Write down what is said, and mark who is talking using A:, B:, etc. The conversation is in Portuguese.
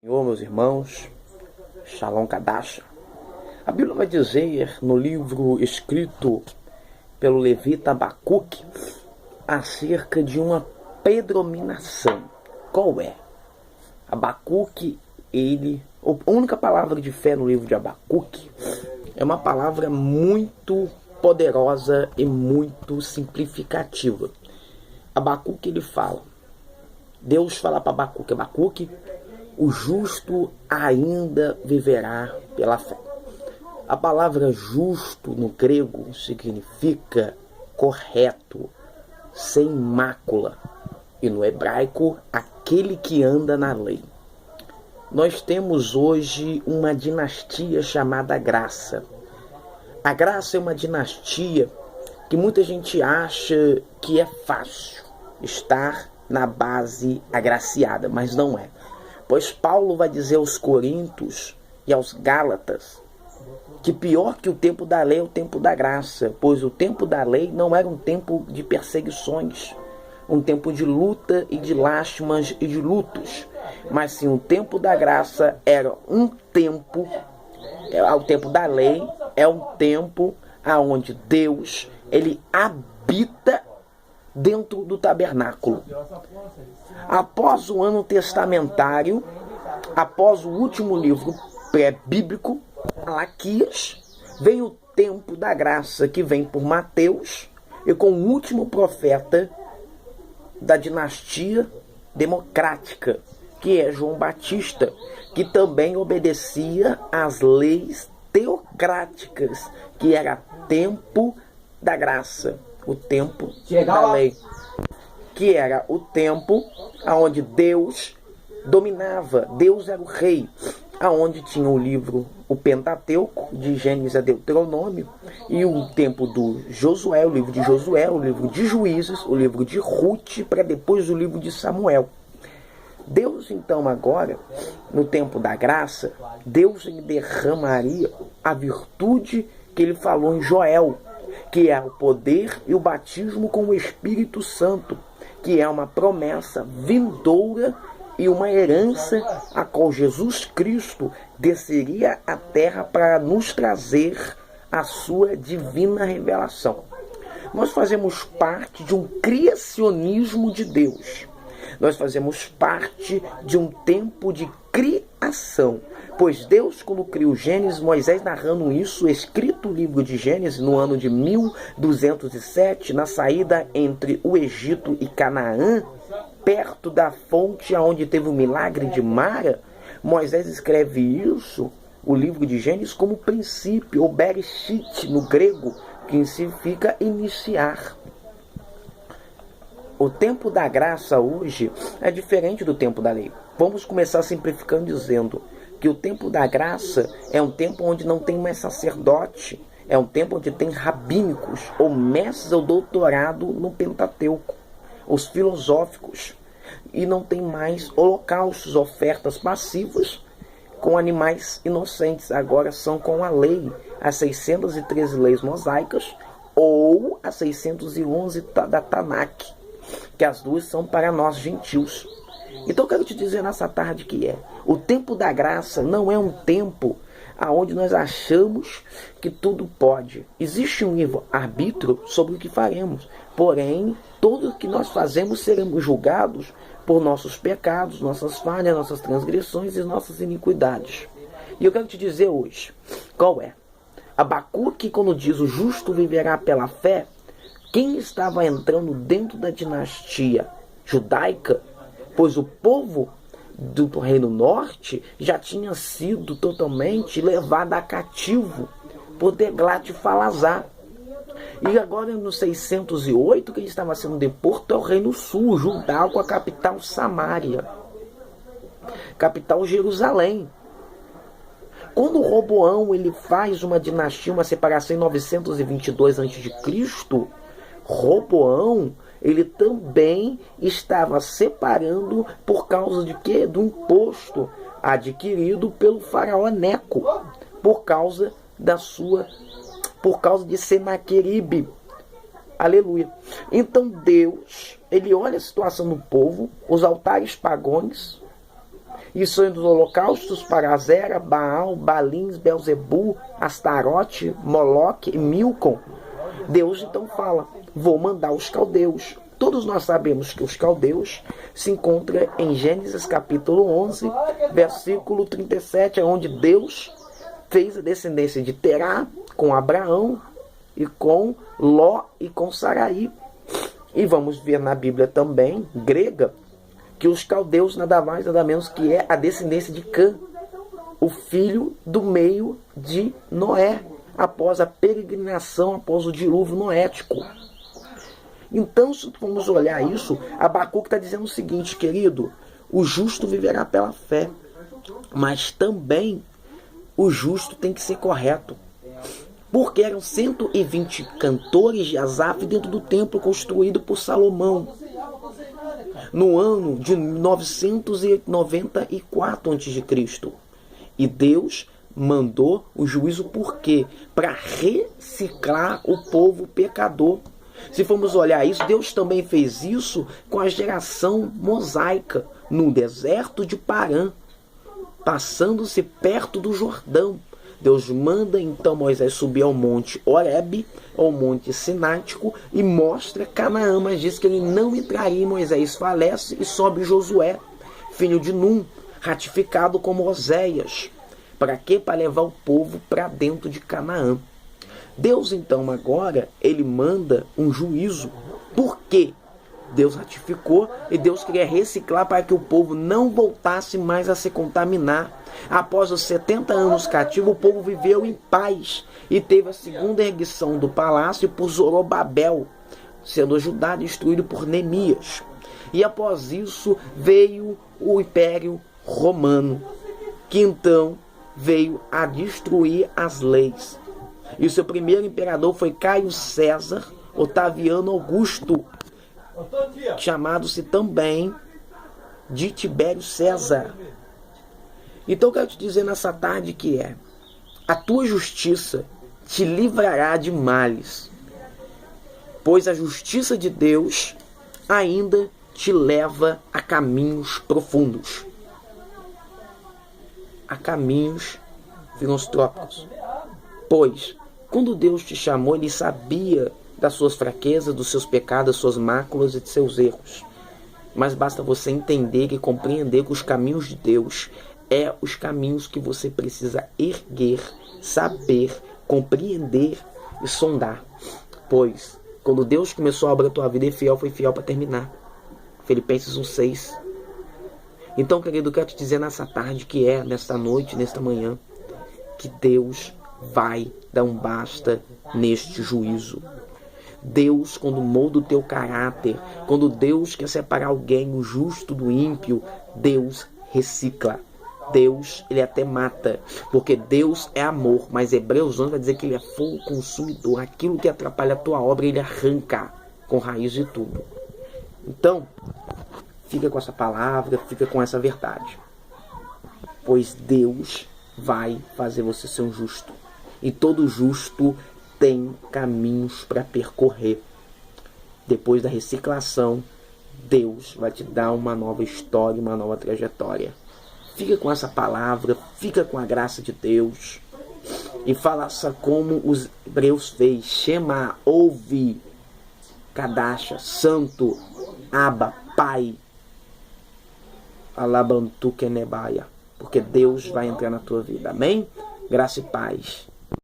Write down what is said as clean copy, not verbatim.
A: Senhor, meus irmãos, Shalom Kadash. A Bíblia vai dizer no livro escrito pelo levita Abacuque acerca de uma predominação. Qual é? Abacuque, a única palavra de fé no livro de Abacuque é uma palavra muito poderosa e muito simplificativa. Abacuque, ele fala, Deus fala para Abacuque, Abacuque, o justo ainda viverá pela fé. A palavra justo no grego significa correto, sem mácula. E no hebraico, aquele que anda na lei. Nós temos hoje uma dinastia chamada graça. A graça é uma dinastia que muita gente acha que é fácil estar na base agraciada, mas não é. Pois Paulo vai dizer aos Coríntios e aos Gálatas que pior que o tempo da lei é o tempo da graça, pois o tempo da lei não era um tempo de perseguições, um tempo de luta e de lástimas e de lutos, mas sim o tempo da graça era um tempo, o tempo da lei é um tempo onde Deus, ele habita dentro do tabernáculo. Após o ano testamentário, após o último livro pré-bíblico, Malaquias, vem o tempo da graça que vem por Mateus e com o último profeta da dinastia democrática, que é João Batista, que também obedecia às leis teocráticas, que era tempo da graça, o tempo da lei, que era o tempo onde Deus dominava, Deus era o rei, aonde tinha o livro, o Pentateuco, de Gênesis a Deuteronômio, e o tempo do Josué, o livro de Josué, o livro de Juízes, o livro de Ruth, para depois o livro de Samuel. Deus, então, agora, no tempo da graça, Deus derramaria a virtude que ele falou em Joel, que é o poder e o batismo com o Espírito Santo, que é uma promessa vindoura e uma herança a qual Jesus Cristo desceria à terra para nos trazer a sua divina revelação. Nós fazemos parte de um criacionismo de Deus. Nós fazemos parte de um tempo de criação. Pois Deus, quando criou Gênesis, Moisés narrando isso, escrito o livro de Gênesis no ano de 1207, na saída entre o Egito e Canaã, perto da fonte onde teve o milagre de Mara, Moisés escreve isso, o livro de Gênesis, como princípio, ou bereshit no grego, que significa iniciar. O tempo da graça hoje é diferente do tempo da lei. Vamos começar simplificando dizendo que o tempo da graça é um tempo onde não tem mais sacerdote, é um tempo onde tem rabínicos, ou mestres ou doutorado no Pentateuco, os filosóficos, e não tem mais holocaustos, ofertas passivas com animais inocentes, agora são com a lei, as 613 leis mosaicas, ou as 611 da Tanakh, que as duas são para nós gentios. Então eu quero te dizer nessa tarde que o tempo da graça não é um tempo aonde nós achamos que tudo pode. Existe um livre-arbítrio sobre o que faremos, porém, tudo o que nós fazemos seremos julgados por nossos pecados, nossas falhas, nossas transgressões e nossas iniquidades. E eu quero te dizer hoje, qual é? Abacuque, quando diz o justo viverá pela fé, quem estava entrando dentro da dinastia judaica, pois o povo do Reino Norte já tinha sido totalmente levado a cativo por Teglat-Pilesar. E agora no 608, quem estava sendo deportado é o Reino Sul, Judá, com a capital Samaria, capital Jerusalém. Quando Roboão ele faz uma dinastia, uma separação em 922 a.C., Roboão ele também estava separando por causa de quê? Do imposto adquirido pelo faraó Neco, por causa de Senaqueribe. Aleluia. Então Deus, ele olha a situação do povo, os altares pagões, e sonho dos holocaustos para Azera, Baal, Balins, Belzebu, Astarote, Moloque e Milcom. Deus então fala, vou mandar os caldeus. Todos nós sabemos que os caldeus se encontram em Gênesis capítulo 11, versículo 37, onde Deus fez a descendência de Terá com Abraão e com Ló e com Sarai. E vamos ver na Bíblia também, grega, que os caldeus nada mais nada menos que é a descendência de Cã, o filho do meio de Noé, após a peregrinação, após o dilúvio noético. Então, se vamos olhar isso, Abacuque está dizendo o seguinte, querido, o justo viverá pela fé, mas também o justo tem que ser correto. Porque eram 120 cantores de Asaf dentro do templo construído por Salomão, no ano de 994 a.C. E Deus mandou o juízo por quê? Para reciclar o povo pecador. Se formos olhar isso, Deus também fez isso com a geração mosaica, no deserto de Parã, passando-se perto do Jordão. Deus manda então Moisés subir ao monte Horebe, ao monte Sinático, e mostra Canaã, mas diz que ele não entraria. Moisés falece e sobe Josué, filho de Num, ratificado como Oséias. Para quê? Para levar o povo para dentro de Canaã. Deus então agora, ele manda um juízo. Por quê? Deus ratificou e Deus queria reciclar para que o povo não voltasse mais a se contaminar. Após os 70 anos cativo, o povo viveu em paz e teve a segunda erguição do palácio por Zorobabel, sendo Judá destruído por Neemias. E após isso veio o Império Romano, que então veio a destruir as leis. E o seu primeiro imperador foi Caio César Otaviano Augusto, chamado-se também de Tibério César. Então eu quero te dizer nessa tarde que a tua justiça te livrará de males, pois a justiça de Deus ainda te leva a caminhos profundos, a caminhos filantrópicos. Pois, quando Deus te chamou, Ele sabia das suas fraquezas, dos seus pecados, das suas máculas e de seus erros. Mas basta você entender e compreender que os caminhos de Deus os caminhos que você precisa erguer, saber, compreender e sondar. Pois, quando Deus começou a obra da tua vida, Ele foi fiel para terminar. Filipenses 1,6. Então, querido, eu quero te dizer nessa tarde nesta noite, nesta manhã, que Deus vai dar um basta neste juízo. Deus, quando molda o teu caráter, quando Deus quer separar alguém, o justo do ímpio, Deus recicla. Deus, Ele até mata, porque Deus é amor, mas Hebreus 11 vai dizer que Ele é fogo consumidor. Aquilo que atrapalha a tua obra, Ele arranca com raiz de tudo. Então, fica com essa palavra, fica com essa verdade. Pois Deus vai fazer você ser um justo. E todo justo tem caminhos para percorrer. Depois da reciclação, Deus vai te dar uma nova história, uma nova trajetória. Fica com essa palavra, fica com a graça de Deus. E faça como os hebreus fez. Shema, ouve. Kadasha, santo. Abba, pai. Alabantu Kenebaya. Porque Deus vai entrar na tua vida. Amém? Graça e paz.